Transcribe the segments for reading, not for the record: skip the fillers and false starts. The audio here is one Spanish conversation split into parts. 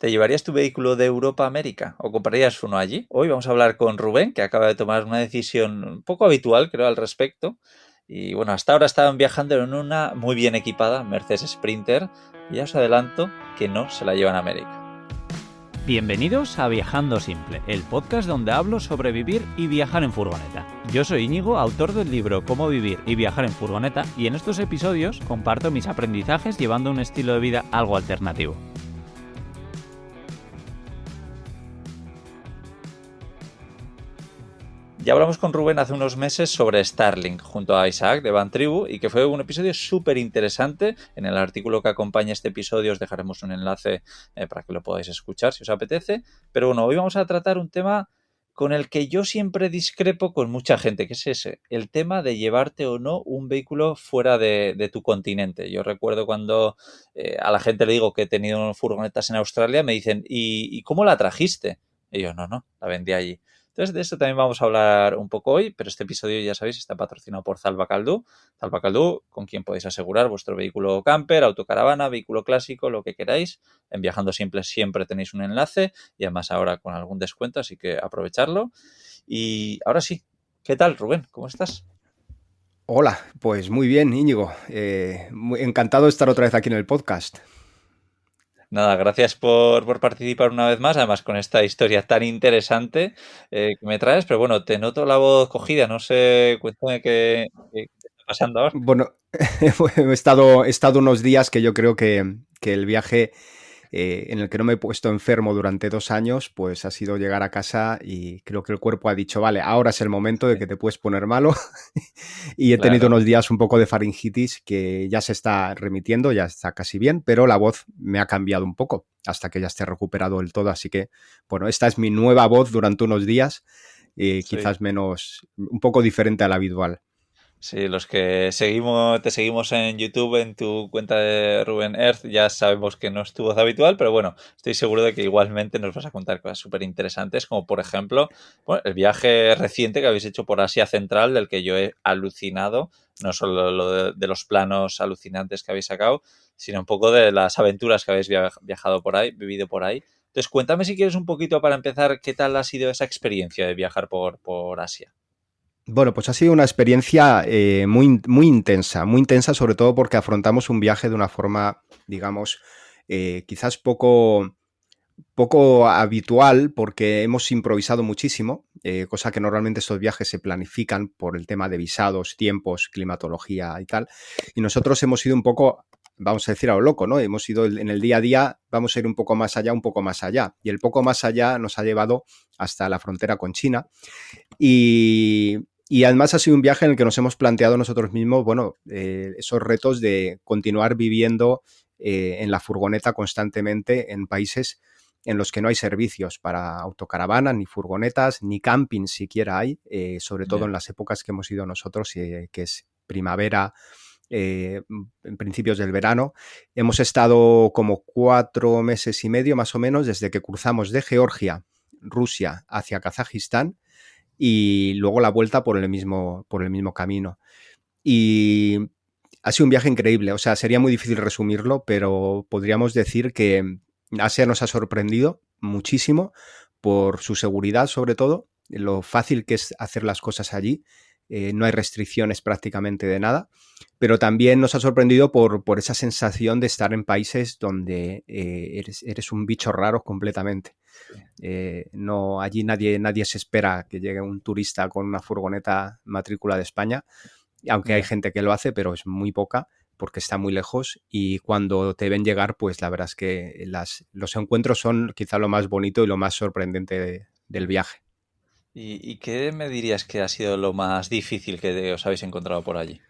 ¿Te llevarías tu vehículo de Europa a América o comprarías uno allí? Hoy vamos a hablar con Rubén, que acaba de tomar una decisión un poco habitual, creo, al respecto. Y bueno, hasta ahora estaban viajando en una muy bien equipada Mercedes Sprinter y ya os adelanto que no se la llevan a América. Bienvenidos a Viajando Simple, el podcast donde hablo sobre vivir y viajar en furgoneta. Yo soy Íñigo, autor del libro Cómo vivir y viajar en furgoneta, y en estos episodios comparto mis aprendizajes llevando un estilo de vida algo alternativo. Ya hablamos con Rubén hace unos meses sobre Starlink junto a Isaac de Van Tribu y que fue un episodio súper interesante. En el artículo que acompaña este episodio os dejaremos un enlace para que lo podáis escuchar si os apetece. Pero bueno, hoy vamos a tratar un tema con el que yo siempre discrepo con mucha gente, que es ese, el tema de llevarte o no un vehículo fuera de tu continente. Yo recuerdo cuando a la gente le digo que he tenido furgonetas en Australia, me dicen, ¿y cómo la trajiste? Y yo, no, la vendí allí. Entonces, de eso también vamos a hablar un poco hoy, pero este episodio, ya sabéis, está patrocinado por Zalba Caldú. Zalba Caldú, con quien podéis asegurar vuestro vehículo camper, autocaravana, vehículo clásico, lo que queráis. En Viajando Simple siempre tenéis un enlace y además ahora con algún descuento, así que aprovecharlo. Y ahora sí, ¿qué tal, Rubén? ¿Cómo estás? Hola, pues muy bien, Íñigo. Muy encantado de estar otra vez aquí en el podcast. Nada, gracias por participar una vez más, además con esta historia tan interesante que me traes, pero bueno, te noto la voz cogida, no sé, cuéntame qué está pasando ahora. Bueno, he estado unos días que yo creo que el viaje en el que no me he puesto enfermo durante 2 años, pues ha sido llegar a casa y creo que el cuerpo ha dicho, vale, ahora es el momento de que te puedes poner malo. Y he tenido Claro. unos días un poco de faringitis que ya se está remitiendo, ya está casi bien, pero la voz me ha cambiado un poco hasta que ya esté recuperado del todo. Así que, bueno, esta es mi nueva voz durante unos días, Sí, quizás menos, un poco diferente a la habitual. sí, los que te seguimos en YouTube, en tu cuenta de Rubén Earth, ya sabemos que no es tu voz habitual, pero bueno, estoy seguro de que igualmente nos vas a contar cosas súper interesantes, como por ejemplo, bueno, el viaje reciente que habéis hecho por Asia Central, del que yo he alucinado, no solo lo de los planos alucinantes que habéis sacado, sino un poco de las aventuras que habéis viajado por ahí, vivido por ahí. Entonces, cuéntame si quieres un poquito para empezar, ¿qué tal ha sido esa experiencia de viajar por Asia? Bueno, pues ha sido una experiencia muy intensa, sobre todo porque afrontamos un viaje de una forma, digamos, quizás poco habitual porque hemos improvisado muchísimo, cosa que normalmente estos viajes se planifican por el tema de visados, tiempos, climatología y tal. Y nosotros hemos ido un poco, vamos a decir a lo loco, ¿no? Hemos ido en el día a día, vamos a ir un poco más allá, un poco más allá. Y el poco más allá nos ha llevado hasta la frontera con China. Y, y además ha sido un viaje en el que nos hemos planteado nosotros mismos, bueno, esos retos de continuar viviendo en la furgoneta constantemente en países en los que no hay servicios para autocaravanas, ni furgonetas, ni camping siquiera hay, sobre todo Ya. en las épocas que hemos ido nosotros, que es primavera, en principios del verano. Hemos estado como 4 meses y medio más o menos desde que cruzamos de Georgia, Rusia, hacia Kazajistán y luego la vuelta por el mismo camino. Y ha sido un viaje increíble, o sea, sería muy difícil resumirlo, pero podríamos decir que Asia nos ha sorprendido muchísimo por su seguridad, sobre todo, lo fácil que es hacer las cosas allí, no hay restricciones prácticamente de nada, pero también nos ha sorprendido por esa sensación de estar en países donde eres un bicho raro completamente. No, allí nadie se espera que llegue un turista con una furgoneta matrícula de España, aunque hay Ya. gente que lo hace, pero es muy poca porque está muy lejos y cuando te ven llegar, pues la verdad es que los encuentros son quizá lo más bonito y lo más sorprendente del viaje. ¿Y qué me dirías que ha sido lo más difícil que os habéis encontrado por allí?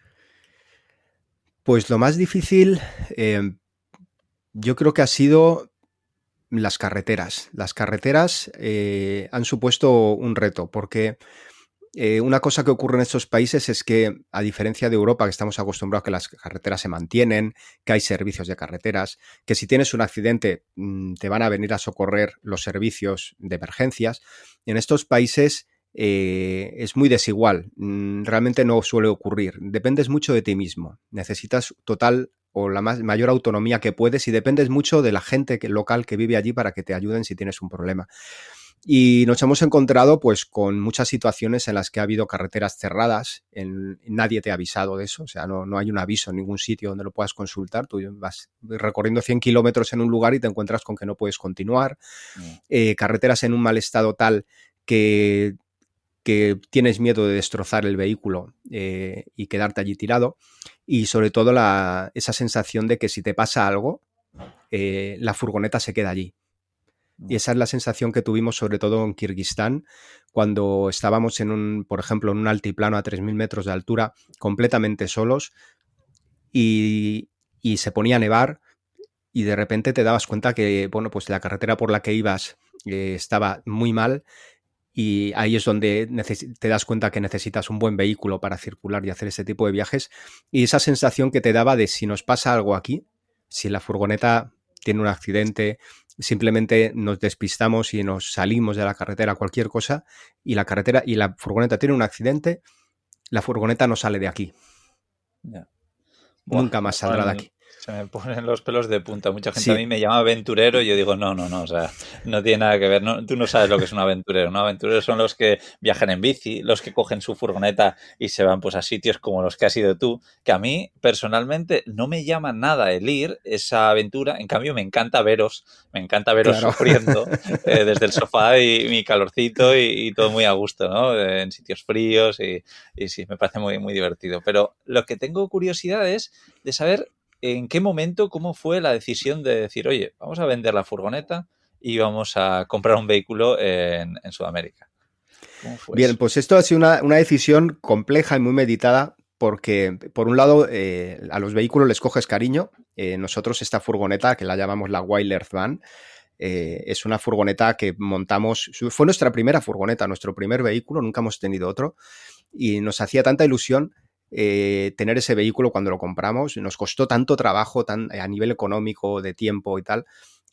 Pues lo más difícil yo creo que ha sido las carreteras. Las carreteras han supuesto un reto porque una cosa que ocurre en estos países es que, a diferencia de Europa, que estamos acostumbrados a que las carreteras se mantienen, que hay servicios de carreteras, que si tienes un accidente te van a venir a socorrer los servicios de emergencias, en estos países es muy desigual. Realmente no suele ocurrir. Dependes mucho de ti mismo. Necesitas total o la mayor autonomía que puedes y dependes mucho de la gente local que vive allí para que te ayuden si tienes un problema. Y nos hemos encontrado pues con muchas situaciones en las que ha habido carreteras cerradas, nadie te ha avisado de eso, o sea, no hay un aviso en ningún sitio donde lo puedas consultar, tú vas recorriendo 100 kilómetros en un lugar y te encuentras con que no puedes continuar, carreteras en un mal estado tal que tienes miedo de destrozar el vehículo y quedarte allí tirado, y sobre todo esa sensación de que si te pasa algo, la furgoneta se queda allí. Y esa es la sensación que tuvimos sobre todo en Kirguistán, cuando estábamos por ejemplo, en un altiplano a 3.000 metros de altura, completamente solos, y se ponía a nevar, y de repente te dabas cuenta que, bueno, pues la carretera por la que ibas estaba muy mal, y ahí es donde te das cuenta que necesitas un buen vehículo para circular y hacer ese tipo de viajes, y esa sensación que te daba de si nos pasa algo aquí, si la furgoneta tiene un accidente, simplemente nos despistamos y nos salimos de la carretera, cualquier cosa, y la furgoneta tiene un accidente, la furgoneta no sale de aquí. Yeah. Nunca más saldrá de aquí. Se me ponen los pelos de punta. Mucha gente Sí. A mí me llama aventurero y yo digo, no, o sea, no tiene nada que ver. No, tú no sabes lo que es un aventurero. Un aventurero son los que viajan en bici, los que cogen su furgoneta y se van pues a sitios como los que has ido tú, que a mí personalmente no me llama nada el ir esa aventura. En cambio, me encanta veros claro, sufriendo desde el sofá y mi calorcito y todo muy a gusto, ¿no? En sitios fríos y sí, me parece muy, muy divertido. Pero lo que tengo curiosidad es de saber ¿en qué momento, cómo fue la decisión de decir, oye, vamos a vender la furgoneta y vamos a comprar un vehículo en Sudamérica? ¿Cómo fue Bien, eso? pues esto ha sido una decisión compleja y muy meditada porque, por un lado, a los vehículos les coges cariño. Nosotros esta furgoneta, que la llamamos la Wild Earth Van, es una furgoneta que montamos, fue nuestra primera furgoneta, nuestro primer vehículo, nunca hemos tenido otro, y nos hacía tanta ilusión tener ese vehículo cuando lo compramos, nos costó tanto trabajo a nivel económico, de tiempo y tal,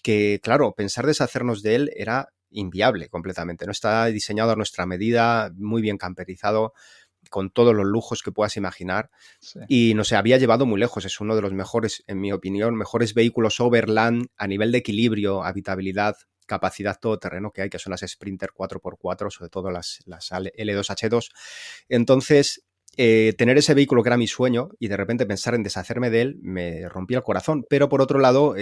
que claro, pensar deshacernos de él era inviable completamente, ¿no? Está diseñado a nuestra medida, muy bien camperizado, con todos los lujos que puedas imaginar, sí. Y nos había llevado muy lejos, es uno de los mejores, en mi opinión, mejores vehículos overland a nivel de equilibrio, habitabilidad, capacidad todoterreno que hay, que son las Sprinter 4x4, sobre todo las L2H2. Entonces, tener ese vehículo que era mi sueño y de repente pensar en deshacerme de él me rompía el corazón, pero por otro lado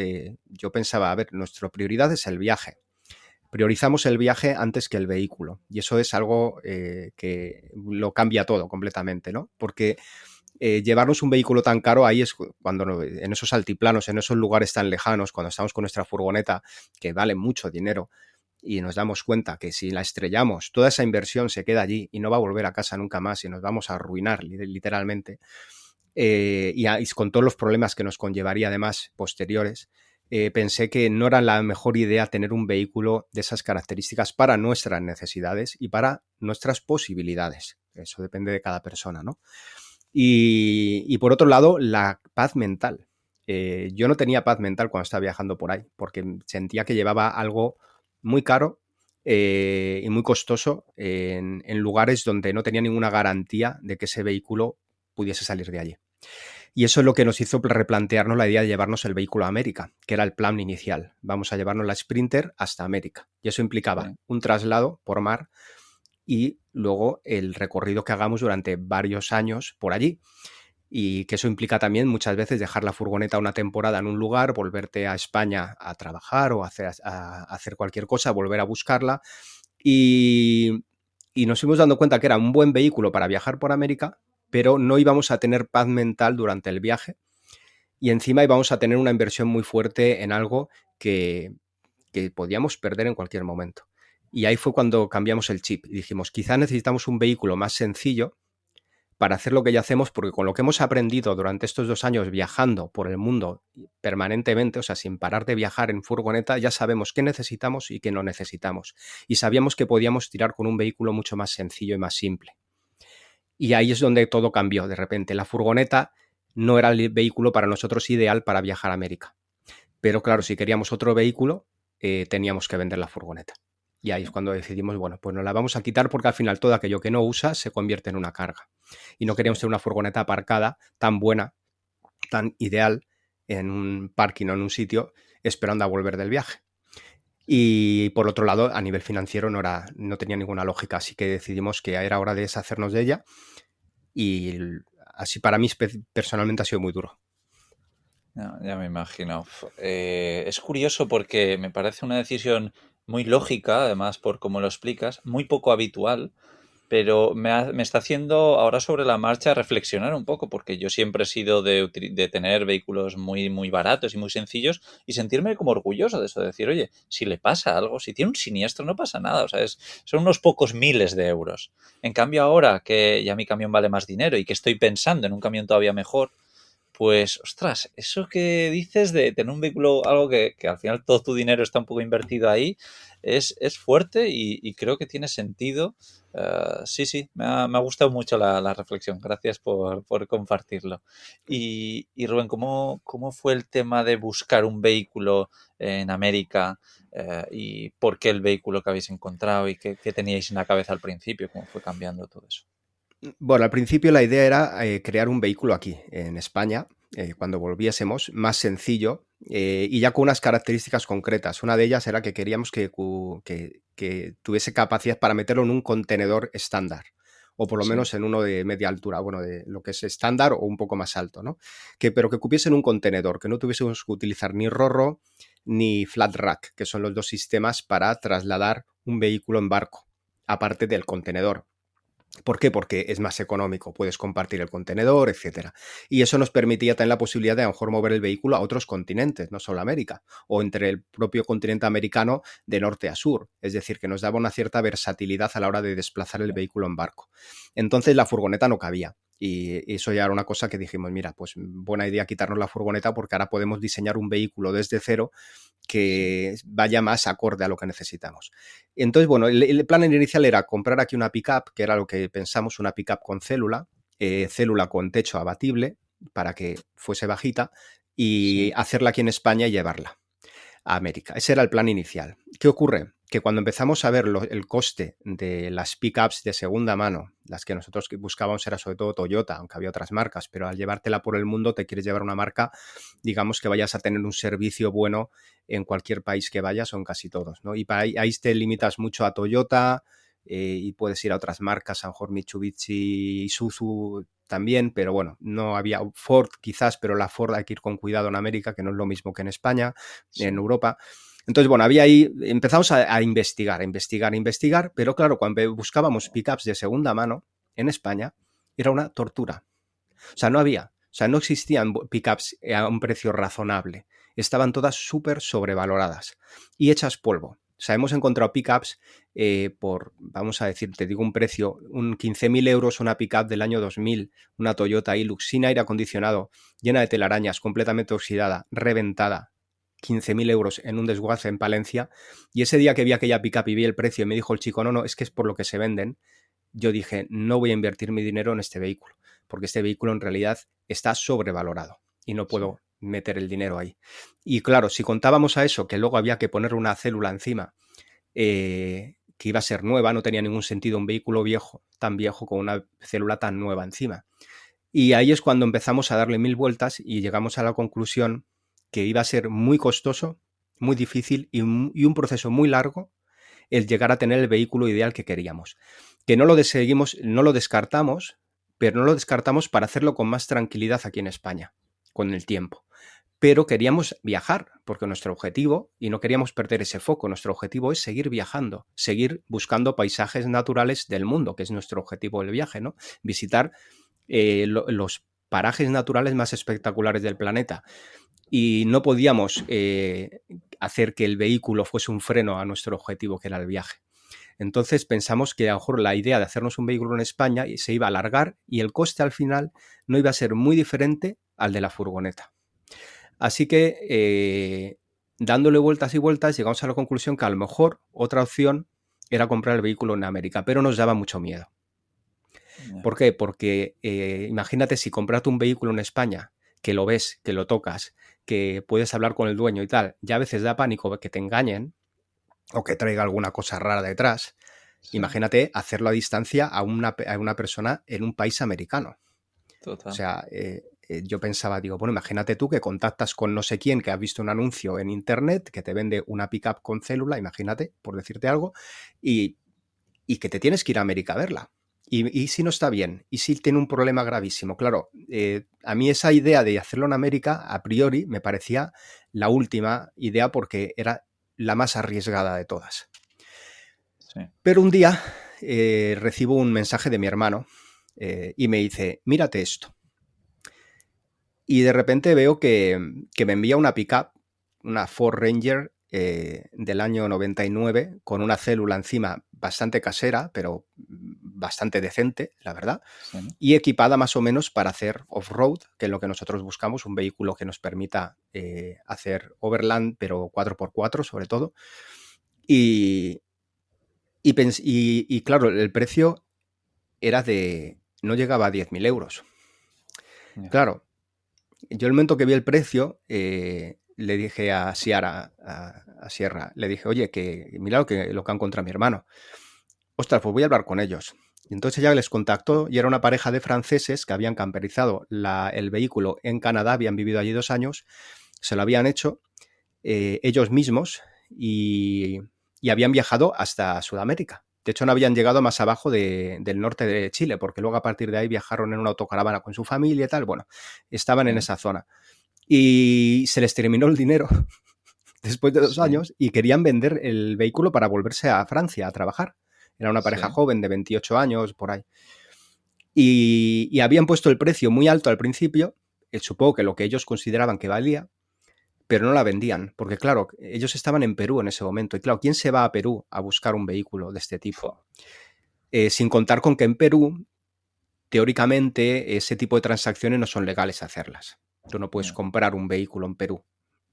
yo pensaba, a ver, nuestra prioridad es el viaje, priorizamos el viaje antes que el vehículo, y eso es algo que lo cambia todo completamente, ¿no? Porque llevarnos un vehículo tan caro, ahí es cuando en esos altiplanos, en esos lugares tan lejanos, cuando estamos con nuestra furgoneta que vale mucho dinero, y nos damos cuenta que si la estrellamos, toda esa inversión se queda allí y no va a volver a casa nunca más y nos vamos a arruinar literalmente, y con todos los problemas que nos conllevaría además posteriores, pensé que no era la mejor idea tener un vehículo de esas características para nuestras necesidades y para nuestras posibilidades. Eso depende de cada persona, ¿no? Y por otro lado, la paz mental. Yo no tenía paz mental cuando estaba viajando por ahí, porque sentía que llevaba algo muy caro y muy costoso en lugares donde no tenía ninguna garantía de que ese vehículo pudiese salir de allí. Y eso es lo que nos hizo replantearnos la idea de llevarnos el vehículo a América, que era el plan inicial. Vamos a llevarnos la Sprinter hasta América. Y eso implicaba un traslado por mar y luego el recorrido que hagamos durante varios años por allí. Y que eso implica también muchas veces dejar la furgoneta una temporada en un lugar, volverte a España a trabajar o a hacer cualquier cosa, volver a buscarla. Y nos fuimos dando cuenta que era un buen vehículo para viajar por América, pero no íbamos a tener paz mental durante el viaje y encima íbamos a tener una inversión muy fuerte en algo que podíamos perder en cualquier momento. Y ahí fue cuando cambiamos el chip y dijimos, quizá necesitamos un vehículo más sencillo para hacer lo que ya hacemos, porque con lo que hemos aprendido durante estos 2 años viajando por el mundo permanentemente, o sea, sin parar de viajar en furgoneta, ya sabemos qué necesitamos y qué no necesitamos. Y sabíamos que podíamos tirar con un vehículo mucho más sencillo y más simple. Y ahí es donde todo cambió. De repente, la furgoneta no era el vehículo para nosotros ideal para viajar a América. Pero claro, si queríamos otro vehículo, teníamos que vender la furgoneta. Y ahí es cuando decidimos, bueno, pues nos la vamos a quitar porque al final todo aquello que no usas se convierte en una carga. Y no queríamos tener una furgoneta aparcada tan buena, tan ideal, en un parking o en un sitio esperando a volver del viaje. Y por otro lado, a nivel financiero no tenía ninguna lógica, así que decidimos que era hora de deshacernos de ella y así para mí personalmente ha sido muy duro. Ya me imagino. Es curioso porque me parece una decisión muy lógica, además por cómo lo explicas, muy poco habitual, pero me está haciendo ahora sobre la marcha reflexionar un poco, porque yo siempre he sido de tener vehículos muy, muy baratos y muy sencillos y sentirme como orgulloso de eso, de decir, oye, si le pasa algo, si tiene un siniestro, no pasa nada, o sea, son unos pocos miles de euros. En cambio, ahora que ya mi camión vale más dinero y que estoy pensando en un camión todavía mejor, pues, ostras, eso que dices de tener un vehículo, algo que al final todo tu dinero está un poco invertido ahí, es fuerte y creo que tiene sentido. Sí, me ha gustado mucho la reflexión. Gracias por compartirlo. Y Rubén, ¿cómo fue el tema de buscar un vehículo en América? ¿Y por qué el vehículo que habéis encontrado y qué teníais en la cabeza al principio? ¿Cómo fue cambiando todo eso? Bueno, al principio la idea era crear un vehículo aquí, en España, cuando volviésemos, más sencillo y ya con unas características concretas. Una de ellas era que queríamos que tuviese capacidad para meterlo en un contenedor estándar, o por lo Sí, menos en uno de media altura, bueno, de lo que es estándar o un poco más alto, ¿no? Pero que cupiese en un contenedor, que no tuviésemos que utilizar ni Roro ni Flat Rack, que son los dos sistemas para trasladar un vehículo en barco, aparte del contenedor. ¿Por qué? Porque es más económico, puedes compartir el contenedor, etcétera. Y eso nos permitía tener la posibilidad de a lo mejor mover el vehículo a otros continentes, no solo a América, o entre el propio continente americano de norte a sur. Es decir, que nos daba una cierta versatilidad a la hora de desplazar el vehículo en barco. Entonces la furgoneta no cabía. Y eso ya era una cosa que dijimos, mira, pues buena idea quitarnos la furgoneta porque ahora podemos diseñar un vehículo desde cero sí, que vaya más acorde a lo que necesitamos. Entonces, bueno, el plan inicial era comprar aquí una pickup, que era lo que pensamos, una pickup con célula con techo abatible para que fuese bajita y sí. hacerla aquí en España y llevarla a América. Ese era el plan inicial. ¿Qué ocurre? Que cuando empezamos a ver el coste de las pickups de segunda mano, las que nosotros buscábamos era sobre todo Toyota, aunque había otras marcas, pero al llevártela por el mundo te quieres llevar una marca, digamos que vayas a tener un servicio bueno en cualquier país que vayas o en casi todos, ¿no? Y para ahí te limitas mucho a Toyota y puedes ir a otras marcas, a lo mejor Mitsubishi, Isuzu también, pero bueno, no había Ford quizás, pero la Ford hay que ir con cuidado en América, que no es lo mismo que en España, en Sí. Europa. Entonces, bueno, había ahí, empezamos a investigar, pero claro, cuando buscábamos pickups de segunda mano en España, era una tortura. O sea, no existían pickups a un precio razonable. Estaban todas súper sobrevaloradas y hechas polvo. O sea, hemos encontrado pickups vamos a decir, te digo un precio, un 15.000 euros una pickup del año 2000, una Toyota Hilux sin aire acondicionado, llena de telarañas, completamente oxidada, reventada, 15.000 euros en un desguace en Palencia. Y ese día que vi aquella pickup y vi el precio y me dijo el chico, no, es que es por lo que se venden, yo dije, no voy a invertir mi dinero en este vehículo, porque este vehículo en realidad está sobrevalorado y no Sí. puedo meter el dinero ahí. Y claro, si contábamos a eso, que luego había que poner una célula encima, que iba a ser nueva, no tenía ningún sentido un vehículo viejo, tan viejo con una célula tan nueva encima. Y ahí es cuando empezamos a darle 1000 vueltas y llegamos a la conclusión que iba a ser muy costoso, muy difícil y un proceso muy largo el llegar a tener el vehículo ideal que queríamos. Que no lo no lo descartamos, pero no lo descartamos para hacerlo con más tranquilidad aquí en España, con el tiempo. Pero queríamos viajar, porque nuestro objetivo, y no queríamos perder ese foco, nuestro objetivo es seguir viajando, seguir buscando paisajes naturales del mundo, que es nuestro objetivo del viaje, ¿no? Visitar los parajes naturales más espectaculares del planeta. Y no podíamos hacer que el vehículo fuese un freno a nuestro objetivo, que era el viaje. Entonces pensamos que a lo mejor la idea de hacernos un vehículo en España se iba a alargar y el coste al final no iba a ser muy diferente al de la furgoneta. Así que dándole vueltas y vueltas llegamos a la conclusión que a lo mejor otra opción era comprar el vehículo en América, pero nos daba mucho miedo. Ya. ¿Por qué? Porque imagínate si comprarte un vehículo en España, que lo ves, que lo tocas, que puedes hablar con el dueño y tal, ya a veces da pánico que te engañen o que traiga alguna cosa rara detrás. Sí, Imagínate hacerlo a distancia a una persona en un país americano. O total. sea, yo pensaba, digo, bueno, imagínate tú que contactas con no sé quién que has visto un anuncio en internet que te vende una pickup con célula, imagínate, por decirte algo, y, y que te tienes que ir a América a verla. Y si no está bien, y si tiene un problema gravísimo. Claro, a mí esa idea de hacerlo en América, a priori, me parecía la última idea porque era la más arriesgada de todas. Sí. Pero un día recibo un mensaje de mi hermano y me dice, mírate esto. Y de repente veo que me envía una pickup, una Ford Ranger del año 99, con una célula encima bastante casera, pero bastante decente, la verdad, Sí. y equipada más o menos para hacer off-road, que es lo que nosotros buscamos, un vehículo que nos permita hacer overland, pero 4x4 sobre todo. Y claro, el precio era no llegaba a 10.000 euros. Ya. Claro, yo el momento que vi el precio, le dije a Sierra, le dije, oye, que mira lo que han encontrado mi hermano. Ostras, pues voy a hablar con ellos. Y entonces ya les contactó y era una pareja de franceses que habían camperizado el vehículo en Canadá, habían vivido allí 2 años, se lo habían hecho ellos mismos y habían viajado hasta Sudamérica. De hecho, no habían llegado más abajo del norte de Chile, porque luego a partir de ahí viajaron en una autocaravana con su familia y tal. Bueno, estaban en esa zona. Y se les terminó el dinero después de 2 años y querían vender el vehículo para volverse a Francia a trabajar. Era una pareja joven de 28 años, por ahí. Y habían puesto el precio muy alto al principio, supongo que lo que ellos consideraban que valía, pero no la vendían, porque claro, ellos estaban en Perú en ese momento, y claro, ¿quién se va a Perú a buscar un vehículo de este tipo? Sin contar con que en Perú, teóricamente, ese tipo de transacciones no son legales hacerlas. Tú no puedes comprar un vehículo en Perú.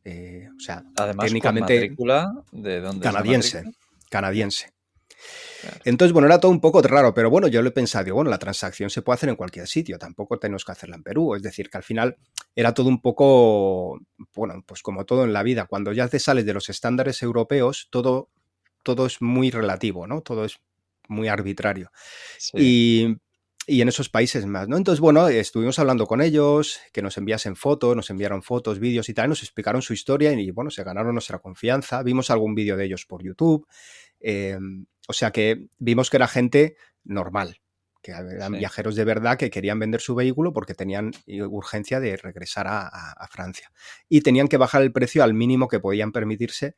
O sea, Además, técnicamente con matrícula, ¿de dónde es la canadiense. matrícula? Canadiense. Claro. Entonces, bueno, era todo un poco raro, pero bueno, yo lo he pensado, digo, bueno, la transacción se puede hacer en cualquier sitio, tampoco tenemos que hacerla en Perú, es decir, que al final era todo un poco, bueno, pues como todo en la vida, cuando ya te sales de los estándares europeos, todo es muy relativo, ¿no? Todo es muy arbitrario. Sí. Y en esos países más, ¿no? Entonces, bueno, estuvimos hablando con ellos, que nos enviasen fotos, nos enviaron fotos, vídeos y tal, nos explicaron su historia y, bueno, se ganaron nuestra confianza. Vimos algún vídeo de ellos por YouTube. O sea que vimos que era gente normal, que eran viajeros de verdad que querían vender su vehículo porque tenían urgencia de regresar a Francia. Y tenían que bajar el precio al mínimo que podían permitirse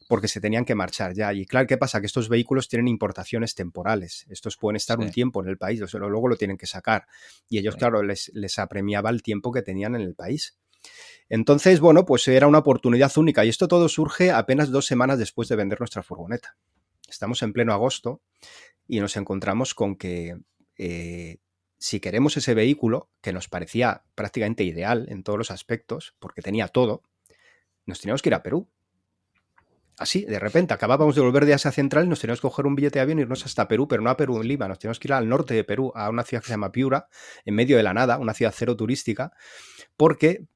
porque se tenían que marchar ya. Y claro, ¿qué pasa? Que estos vehículos tienen importaciones temporales. Estos pueden estar un tiempo en el país, luego lo tienen que sacar. Y ellos, claro, les apremiaba el tiempo que tenían en el país. Entonces, bueno, pues era una oportunidad única. Y esto todo surge apenas 2 semanas después de vender nuestra furgoneta. Estamos en pleno agosto y nos encontramos con que si queremos ese vehículo, que nos parecía prácticamente ideal en todos los aspectos, porque tenía todo, nos teníamos que ir a Perú. Así, de repente, acabábamos de volver de Asia Central y nos teníamos que coger un billete de avión y irnos hasta Perú, pero no a Perú en Lima, nos teníamos que ir al norte de Perú, a una ciudad que se llama Piura, en medio de la nada, una ciudad cero turística, porque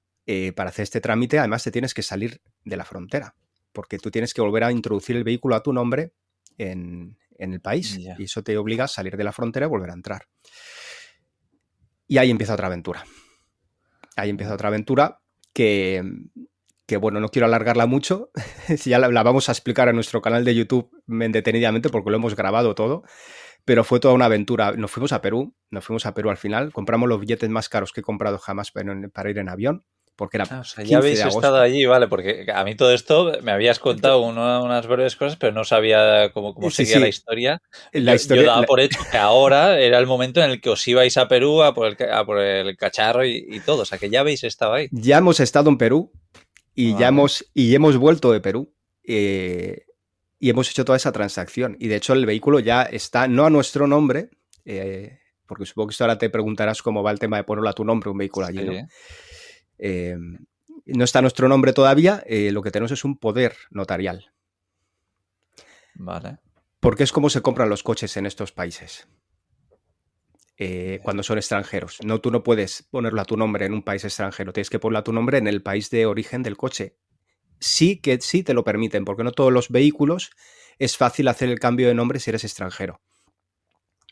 para hacer este trámite además te tienes que salir de la frontera, porque tú tienes que volver a introducir el vehículo a tu nombre en el país, y eso te obliga a salir de la frontera y volver a entrar. Y ahí empieza otra aventura. Ahí empieza otra aventura que bueno, no quiero alargarla mucho, ya la vamos a explicar en nuestro canal de YouTube detenidamente porque lo hemos grabado todo, pero fue toda una aventura. Nos fuimos a Perú al final, compramos los billetes más caros que he comprado jamás para ir en avión, porque era o sea, 15 ya habéis de agosto. estado allí, vale, porque a mí todo esto me habías contado unas breves cosas, pero no sabía cómo seguía la historia. Yo daba por hecho que ahora era el momento en el que os ibais a Perú a por el cacharro y todo, o sea, que ya habéis estado ahí. Ya hemos estado en Perú y hemos vuelto de Perú y hemos hecho toda esa transacción. Y de hecho el vehículo ya está, no a nuestro nombre, porque supongo que esto ahora te preguntarás cómo va el tema de ponerlo a tu nombre un vehículo allí, ¿no? No está a nuestro nombre todavía, lo que tenemos es un poder notarial. Vale. Porque es como se compran los coches en estos países. Cuando son extranjeros. No, tú no puedes ponerlo a tu nombre en un país extranjero, tienes que ponerlo a tu nombre en el país de origen del coche. Sí que sí te lo permiten, porque no todos los vehículos es fácil hacer el cambio de nombre si eres extranjero.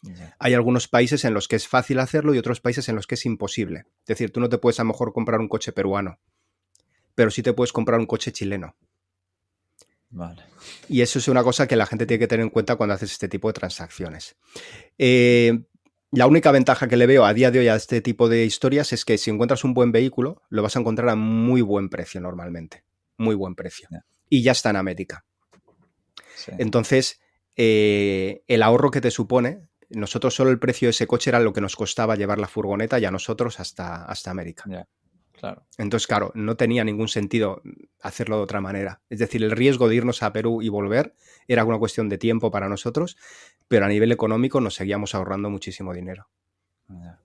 Ya. Hay algunos países en los que es fácil hacerlo y otros países en los que es imposible. Es decir, tú no te puedes a lo mejor comprar un coche peruano, pero sí te puedes comprar un coche chileno. Vale. Y eso es una cosa que la gente tiene que tener en cuenta cuando haces este tipo de transacciones. La única ventaja que le veo a día de hoy a este tipo de historias es que si encuentras un buen vehículo, lo vas a encontrar a muy buen precio normalmente. Muy buen precio. Ya. Y ya está en América. Sí. Entonces, el ahorro que te supone, nosotros solo el precio de ese coche era lo que nos costaba llevar la furgoneta y a nosotros hasta América. Ya. Claro. Entonces, claro, no tenía ningún sentido hacerlo de otra manera. Es decir, el riesgo de irnos a Perú y volver era una cuestión de tiempo para nosotros, pero a nivel económico nos seguíamos ahorrando muchísimo dinero. Ya.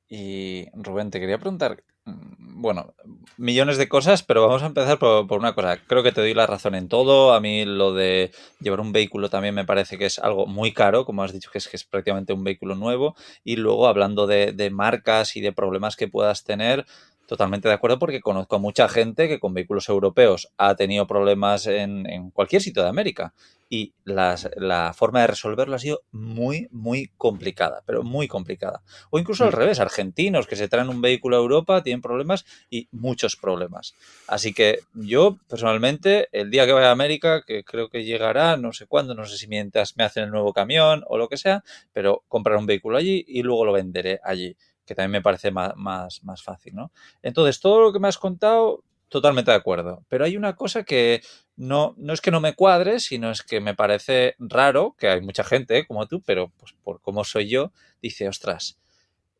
Y Rubén, te quería preguntar, bueno, millones de cosas, pero vamos a empezar por una cosa. Creo que te doy la razón en todo. A mí lo de llevar un vehículo también me parece que es algo muy caro, como has dicho, que es prácticamente un vehículo nuevo. Y luego, hablando de marcas y de problemas que puedas tener, totalmente de acuerdo, porque conozco a mucha gente que con vehículos europeos ha tenido problemas en cualquier sitio de América. Y la forma de resolverlo ha sido muy, muy complicada, pero muy complicada. O incluso al revés, argentinos que se traen un vehículo a Europa tienen problemas y muchos problemas. Así que yo, personalmente, el día que vaya a América, que creo que llegará, no sé cuándo, no sé si mientras me hacen el nuevo camión o lo que sea, pero compraré un vehículo allí y luego lo venderé allí, que también me parece más fácil, ¿no? Entonces, todo lo que me has contado, totalmente de acuerdo. Pero hay una cosa que no es que no me cuadre, sino es que me parece raro, que hay mucha gente como tú, pero pues por cómo soy yo, dice, ostras,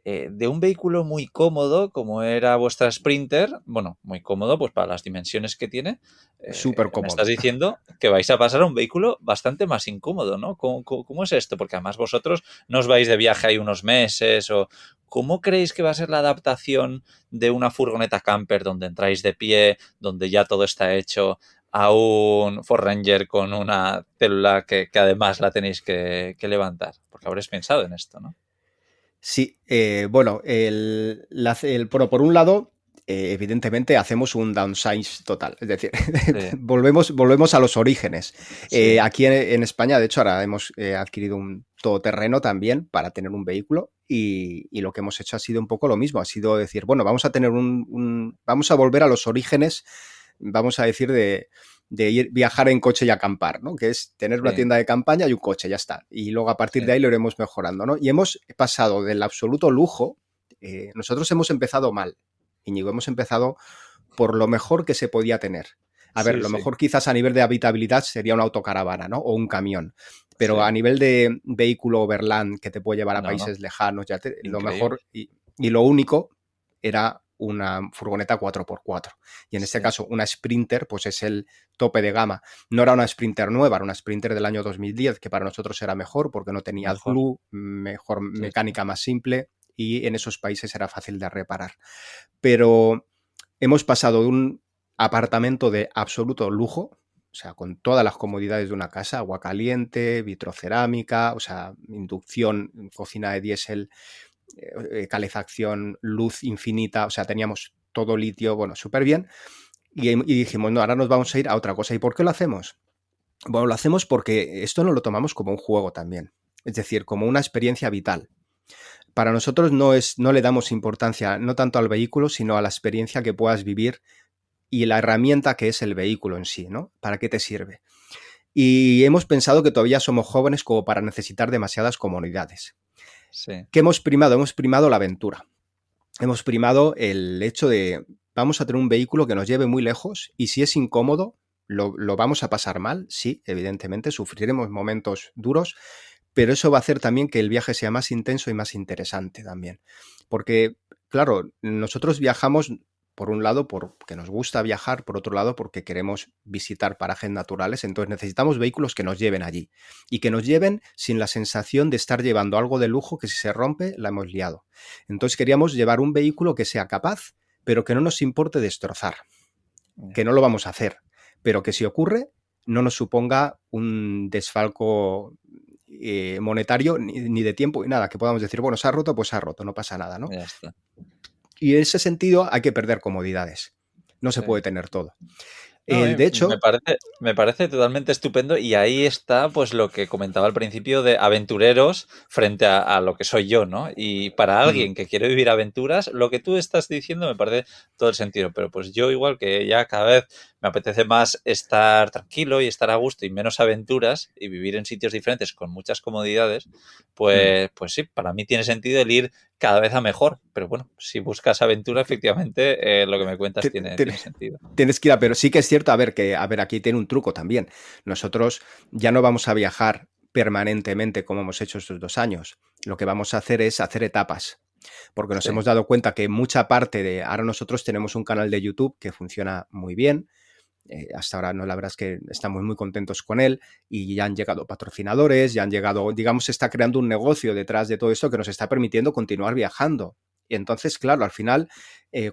de un vehículo muy cómodo como era vuestra Sprinter, bueno, muy cómodo pues para las dimensiones que tiene, Súper me cómodo. estás diciendo que vais a pasar a un vehículo bastante más incómodo, ¿no? ¿Cómo es esto? Porque además vosotros no os vais de viaje ahí unos meses o... ¿Cómo creéis que va a ser la adaptación de una furgoneta camper donde entráis de pie, donde ya todo está hecho, a un Ford Ranger con una célula que además la tenéis que levantar? Porque habréis pensado en esto, ¿no? Sí, bueno, bueno, por un lado, evidentemente hacemos un downsize total, es decir, Sí, volvemos a los orígenes. sí, Aquí en España, de hecho, ahora hemos adquirido un todoterreno también para tener un vehículo y lo que hemos hecho ha sido un poco lo mismo, ha sido decir, bueno, vamos a tener vamos a volver a los orígenes, vamos a decir, de viajar en coche y acampar, ¿no? Que es tener una sí, tienda de campaña y un coche, ya está. Y luego a partir sí. de ahí lo iremos mejorando, ¿no? Y hemos pasado del absoluto lujo, nosotros hemos empezado mal, Íñigo, hemos empezado por lo mejor que se podía tener. A ver, Sí, lo sí, mejor quizás a nivel de habitabilidad sería una autocaravana, ¿no? O un camión. Pero a sí. nivel de vehículo overland que te puede llevar a No, no, países lejanos, lo increíble. mejor y lo único era una furgoneta 4x4. Y en este Sí, caso, una Sprinter, pues es el tope de gama. No era una Sprinter nueva, era una Sprinter del año 2010, que para nosotros era mejor porque no tenía mejor. AdBlue, mejor Sí, sí. mecánica más simple y en esos países era fácil de reparar. Pero hemos pasado de un apartamento de absoluto lujo, o sea, con todas las comodidades de una casa, agua caliente, vitrocerámica, o sea, inducción, cocina de diésel, calefacción, luz infinita, o sea, teníamos todo litio, bueno, súper bien. Y dijimos, no, ahora nos vamos a ir a otra cosa. ¿Y por qué lo hacemos? Bueno, lo hacemos porque esto no lo tomamos como un juego también, es decir, como una experiencia vital. Para nosotros no le damos importancia no tanto al vehículo, sino a la experiencia que puedas vivir y la herramienta que es el vehículo en sí, ¿no? ¿Para qué te sirve? Y hemos pensado que todavía somos jóvenes como para necesitar demasiadas comodidades. Sí, ¿Qué hemos primado? Hemos primado la aventura. Hemos primado el hecho de vamos a tener un vehículo que nos lleve muy lejos y si es incómodo, lo vamos a pasar mal, sí, evidentemente, sufriremos momentos duros, pero eso va a hacer también que el viaje sea más intenso y más interesante también. Porque, claro, nosotros viajamos, por un lado, porque nos gusta viajar, por otro lado, porque queremos visitar parajes naturales, entonces necesitamos vehículos que nos lleven allí y que nos lleven sin la sensación de estar llevando algo de lujo que si se rompe la hemos liado. Entonces queríamos llevar un vehículo que sea capaz, pero que no nos importe destrozar, ya, que no lo vamos a hacer, pero que si ocurre no nos suponga un desfalco monetario ni de tiempo y nada, que podamos decir, bueno, se ha roto, pues se ha roto, no pasa nada, ¿no? ya está. Y en ese sentido hay que perder comodidades, no se Sí. puede tener todo. No, De hecho, me parece totalmente estupendo y ahí está pues lo que comentaba al principio de aventureros frente a lo que soy yo, ¿no? Y para mm, alguien que quiere vivir aventuras, lo que tú estás diciendo me parece todo el sentido, pero pues yo igual que ya cada vez me apetece más estar tranquilo y estar a gusto y menos aventuras y vivir en sitios diferentes con muchas comodidades, mm. pues sí, para mí tiene sentido el ir cada vez a mejor, pero bueno, si buscas aventura, efectivamente, lo que me cuentas Ti- ti- tiene sentido. Tienes que ir pero sí que es cierto, a ver, aquí tiene un truco también. Nosotros ya no vamos a viajar permanentemente como hemos hecho estos 2 años. Lo que vamos a hacer es hacer etapas, porque nos Sí, hemos dado cuenta que mucha parte de, ahora nosotros tenemos un canal de YouTube que funciona muy bien. Hasta ahora no, la verdad es que estamos muy contentos con él y ya han llegado patrocinadores, ya han llegado, digamos, se está creando un negocio detrás de todo esto que nos está permitiendo continuar viajando. Y entonces, claro, al final,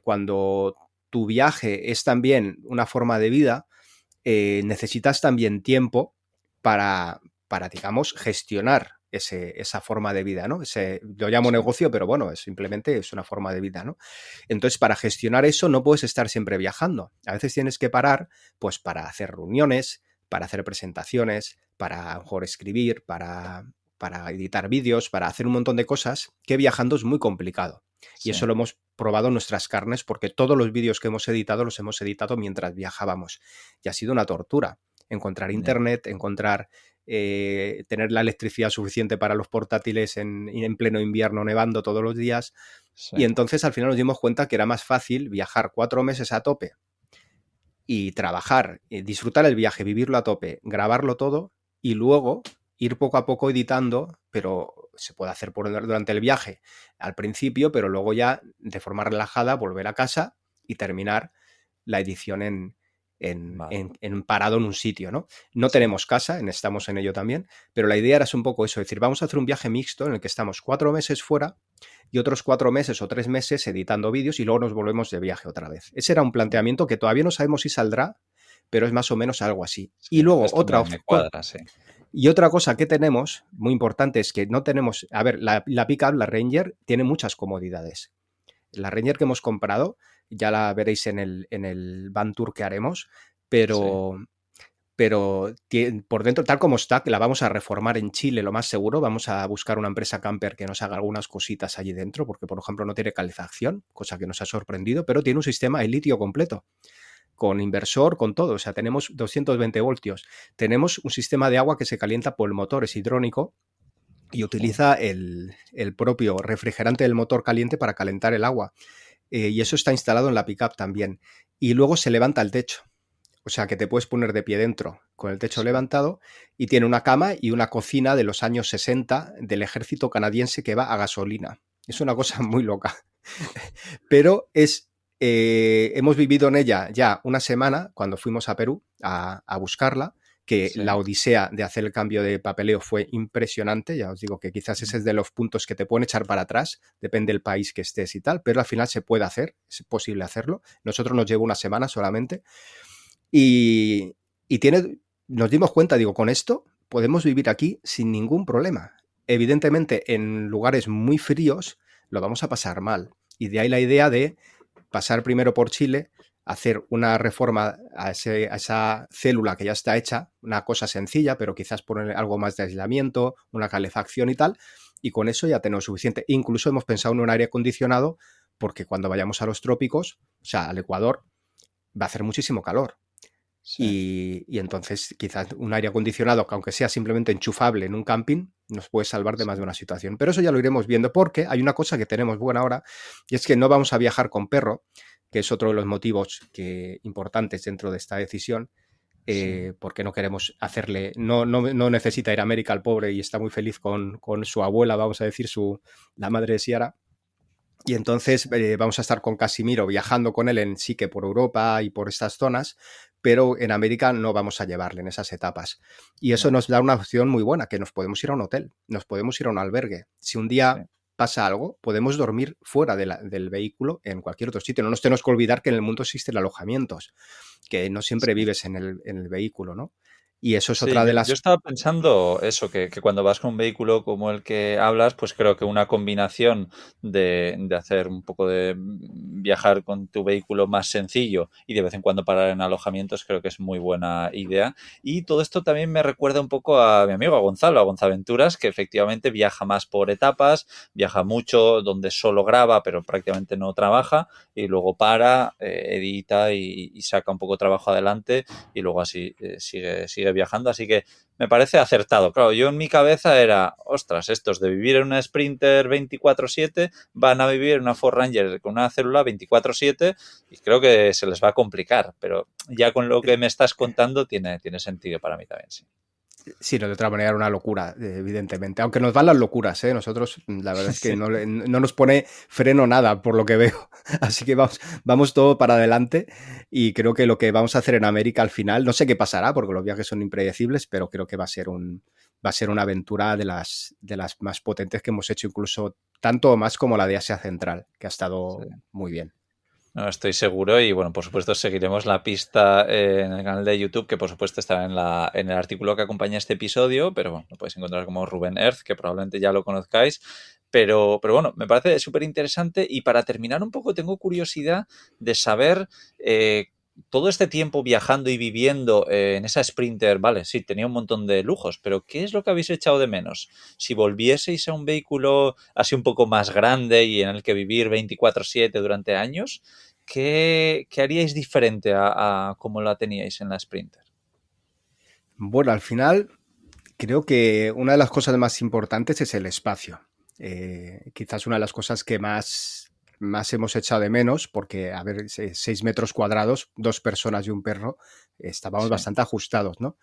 cuando tu viaje es también una forma de vida, necesitas también tiempo para, digamos, gestionar esa forma de vida, ¿no? Lo llamo sí, negocio, pero bueno, simplemente es una forma de vida, ¿no? Entonces, para gestionar eso no puedes estar siempre viajando. A veces tienes que parar, pues, para hacer reuniones, para hacer presentaciones, para a lo mejor escribir, para editar vídeos, para hacer un montón de cosas que viajando es muy complicado. Y sí. eso lo hemos probado en nuestras carnes porque todos los vídeos que hemos editado los hemos editado mientras viajábamos y ha sido una tortura. Encontrar Ya, internet, tener la electricidad suficiente para los portátiles en pleno invierno nevando todos los días. sí, Y entonces al final nos dimos cuenta que era más fácil viajar 4 meses a tope y trabajar, disfrutar el viaje, vivirlo a tope, grabarlo todo y luego ir poco a poco editando, pero se puede hacer durante el viaje al principio, pero luego ya de forma relajada volver a casa y terminar la edición vale, en parado en un sitio, ¿no? No sí, tenemos casa, estamos en ello también, pero la idea era un poco eso, es decir, vamos a hacer un viaje mixto en el que estamos 4 meses fuera y otros 4 meses o 3 meses editando vídeos y luego nos volvemos de viaje otra vez. Ese era un planteamiento que todavía no sabemos si saldrá, pero es más o menos algo así. sí. Y luego Esto me cuadra, sí, otra cosa que tenemos, muy importante, es que no tenemos, a ver, la pickup, la Ranger, tiene muchas comodidades. La Ranger que hemos comprado, ya la veréis en el van tour que haremos, sí, pero, por dentro, tal como está, que la vamos a reformar en Chile, lo más seguro, vamos a buscar una empresa camper que nos haga algunas cositas allí dentro, porque por ejemplo no tiene calefacción, cosa que nos ha sorprendido, pero tiene un sistema de litio completo, con inversor, con todo, o sea, tenemos 220 voltios, tenemos un sistema de agua que se calienta por el motor, es hidrónico, y joder, utiliza el propio refrigerante del motor caliente para calentar el agua. Y eso está instalado en la pickup también. Y luego se levanta el techo. O sea que te puedes poner de pie dentro con el techo sí, levantado y tiene una cama y una cocina de los años 60 del ejército canadiense que va a gasolina. Es una cosa muy loca. Pero hemos vivido en ella ya una semana cuando fuimos a Perú a buscarla, que sí, la odisea de hacer el cambio de papeleo fue impresionante. Ya os digo que quizás ese es de los puntos que te pueden echar para atrás, depende del país que estés y tal, pero al final se puede hacer, es posible hacerlo. Nosotros nos llevó una semana solamente y, nos dimos cuenta, digo, con esto podemos vivir aquí sin ningún problema. Evidentemente, en lugares muy fríos lo vamos a pasar mal. Y de ahí la idea de pasar primero por Chile, hacer una reforma a esa célula que ya está hecha, una cosa sencilla, pero quizás poner algo más de aislamiento, una calefacción y tal, y con eso ya tenemos suficiente. Incluso hemos pensado en un aire acondicionado, porque cuando vayamos a los trópicos, o sea, al Ecuador, va a hacer muchísimo calor. sí, Y entonces quizás un aire acondicionado, que aunque sea simplemente enchufable en un camping, nos puede salvar de más de sí, una situación. Pero eso ya lo iremos viendo porque hay una cosa que tenemos buena ahora y es que no vamos a viajar con perro, que es otro de los motivos importantes dentro de esta decisión, sí, porque no queremos hacerle, no necesita ir a América al pobre y está muy feliz con su abuela, vamos a decir, la madre de Ciara. Y entonces vamos a estar con Casimiro viajando con él sí que por Europa y por estas zonas, pero en América no vamos a llevarle en esas etapas. Y eso ya, nos da una opción muy buena, que nos podemos ir a un hotel, nos podemos ir a un albergue. Si un sí, día pasa algo, podemos dormir fuera del vehículo en cualquier otro sitio. No nos tenemos que olvidar que en el mundo existen alojamientos, que no siempre sí, vives en el vehículo, ¿no? Y eso es Sí, otra de yo las... estaba pensando eso, que cuando vas con un vehículo como el que hablas, pues creo que una combinación de hacer un poco de viajar con tu vehículo más sencillo y de vez en cuando parar en alojamientos, creo que es muy buena idea. Y todo esto también me recuerda un poco a mi amigo, a Gonzalo, a Gonzaventuras, que efectivamente viaja más por etapas, viaja mucho donde solo graba, pero prácticamente no trabaja, y luego para, edita y saca un poco de trabajo adelante y luego así sigue viajando. Así que me parece acertado. Claro, yo en mi cabeza era, ostras, estos de vivir en una Sprinter 24/7 van a vivir en una Ford Ranger con una célula 24/7 y creo que se les va a complicar. Pero ya con lo que me estás contando tiene sentido para mí también, sí. Sí, no, de otra manera era una locura, evidentemente. Aunque nos van las locuras, ¿eh? Nosotros, la verdad es que Sí. no nos pone freno nada, por lo que veo. Así que vamos todo para adelante. Y creo que lo que vamos a hacer en América al final, no sé qué pasará, porque los viajes son impredecibles, pero creo que va a ser una aventura de las más potentes que hemos hecho, incluso tanto o más como la de Asia Central, que ha Sí. estado muy bien. No, estoy seguro y bueno, por supuesto seguiremos la pista en el canal de YouTube, que por supuesto estará en el artículo que acompaña este episodio, pero bueno, lo podéis encontrar como Rubén Earth, que probablemente ya lo conozcáis. Pero bueno, me parece súper interesante y para terminar un poco tengo curiosidad de saber todo este tiempo viajando y viviendo en esa Sprinter, vale, sí, tenía un montón de lujos, pero ¿qué es lo que habéis echado de menos? Si volvieseis a un vehículo así un poco más grande y en el que vivir 24/7 durante años, ¿qué haríais diferente a cómo la teníais en la Sprinter? Bueno, al final creo que una de las cosas más importantes es el espacio. Quizás una de las cosas que más hemos echado de menos, porque, a ver, 6 metros cuadrados, 2 personas y un perro, estábamos Sí, bastante ajustados, ¿no?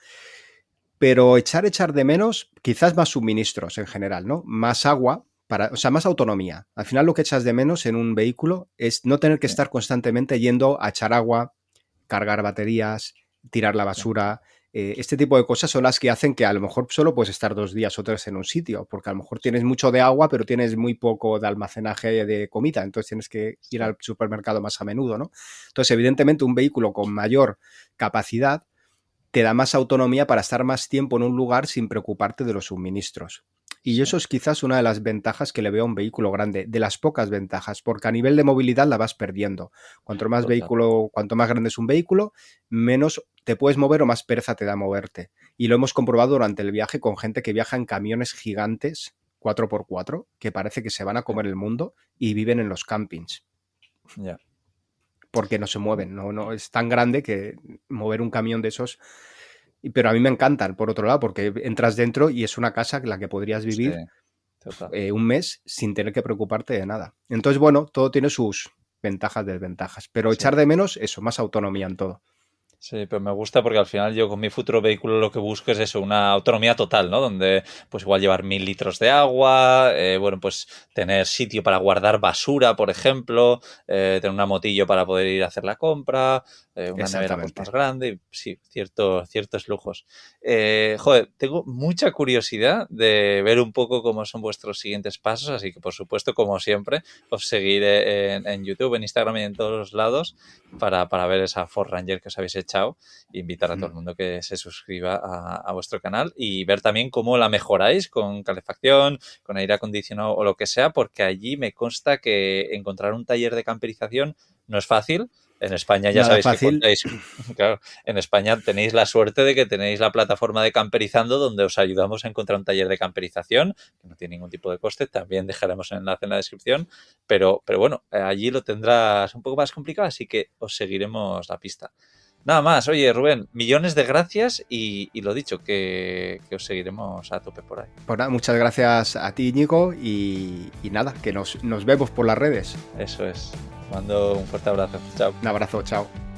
Pero echar de menos, quizás más suministros en general, ¿no? Más agua, o sea, más autonomía. Al final lo que echas de menos en un vehículo es no tener que sí, estar constantemente yendo a echar agua, cargar baterías, tirar la sí, basura. Este tipo de cosas son las que hacen que a lo mejor solo puedes estar 2 días o 3 en un sitio, porque a lo mejor tienes mucho de agua, pero tienes muy poco de almacenaje de comida, entonces tienes que ir sí, al supermercado más a menudo, ¿no? Entonces, evidentemente, un vehículo con mayor capacidad te da más autonomía para estar más tiempo en un lugar sin preocuparte de los suministros. Y sí, eso es quizás una de las ventajas que le veo a un vehículo grande, de las pocas ventajas, porque a nivel de movilidad la vas perdiendo. total. Cuanto más grande es un vehículo, menos te puedes mover o más pereza te da moverte. Y lo hemos comprobado durante el viaje con gente que viaja en camiones gigantes 4x4, que parece que se van a Sí, comer el mundo y viven en los campings, ya. porque no se mueven, no es tan grande que mover un camión de esos. Pero a mí me encantan, por otro lado, porque entras dentro y es una casa en la que podrías Sí, vivir total. un mes sin tener que preocuparte de nada. Entonces, bueno, todo tiene sus ventajas, desventajas, pero Sí. echar de menos eso, más autonomía en todo. Sí, pero me gusta porque al final yo con mi futuro vehículo lo que busco es eso, una autonomía total, ¿no? Donde pues igual llevar 1000 litros de agua, bueno, pues tener sitio para guardar basura, por ejemplo, tener una motillo para poder ir a hacer la compra, una nevera pues más Exactamente. grande, y sí, ciertos lujos. Joder, tengo mucha curiosidad de ver un poco cómo son vuestros siguientes pasos, así que por supuesto, como siempre, os seguiré en YouTube, en Instagram y en todos los lados para ver esa Ford Ranger que os habéis echado e invitar a todo el mundo que se suscriba a vuestro canal y ver también cómo la mejoráis con calefacción, con aire acondicionado o lo que sea, porque allí me consta que encontrar un taller de camperización no es fácil. En España ya Nada sabéis que fácil. contáis, claro, en España tenéis la suerte de que tenéis la plataforma de Camperizando donde os ayudamos a encontrar un taller de camperización, que no tiene ningún tipo de coste, también dejaremos el enlace en la descripción, pero bueno, allí lo tendrás un poco más complicado, así que os seguiremos la pista. Nada más, oye Rubén, millones de gracias y lo dicho, que os seguiremos a tope por ahí. Pues nada, muchas gracias a ti, Íñigo, y nada, que nos vemos por las redes. Eso es. Mando un fuerte abrazo. Chao. Un abrazo, chao.